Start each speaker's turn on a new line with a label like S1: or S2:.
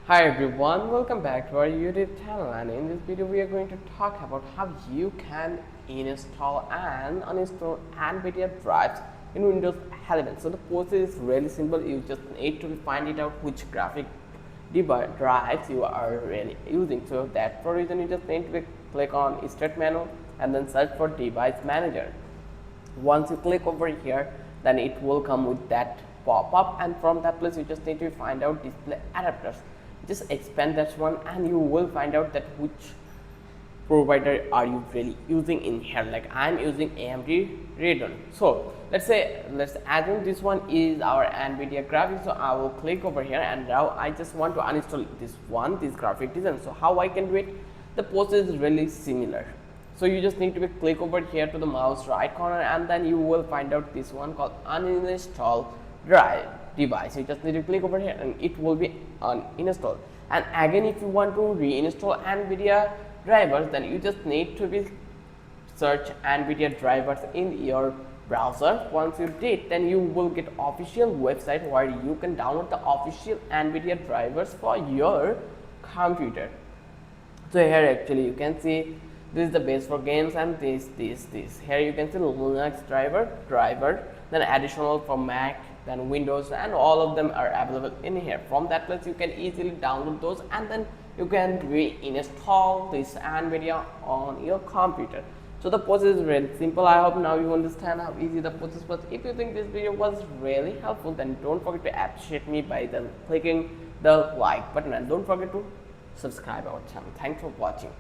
S1: Hi everyone, welcome back to our YouTube channel, and in this video we are going to talk about how you can install and uninstall NVIDIA drives in Windows 11. So the process is really simple. You just need to find it out which graphic drives you are really using. So that for reason you just need to click on Start menu and then search for Device Manager. Once you click over here, then it will come with that pop-up, and from that place you just need to find out display adapters. Just expand that one and you will find out that which provider are you really using in here. Like I'm using AMD Radeon. So let's assume this one is our NVIDIA graphics. So I will click over here, and now I just want to uninstall this graphic design. So how I can do it? The process is really similar. So you just need to click over here to the mouse right corner, and then you will find out this one called Uninstall Device. You just need to click over here and it will be uninstalled. And again, if you want to reinstall NVIDIA drivers, then you just need to search NVIDIA drivers in your browser. Once you did, then you will get official website where you can download the official NVIDIA drivers for your computer. So here actually you can see this is the base for games, and this. Here you can see Linux driver, then additional for Mac, then Windows, and all of them are available in here. From that place you can easily download those, and then you can reinstall this NVIDIA on your computer. So the process is really simple. I hope now you understand how easy the process was. If you think this video was really helpful, then don't forget to appreciate me by then clicking the like button, and don't forget to subscribe our channel. Thanks for watching.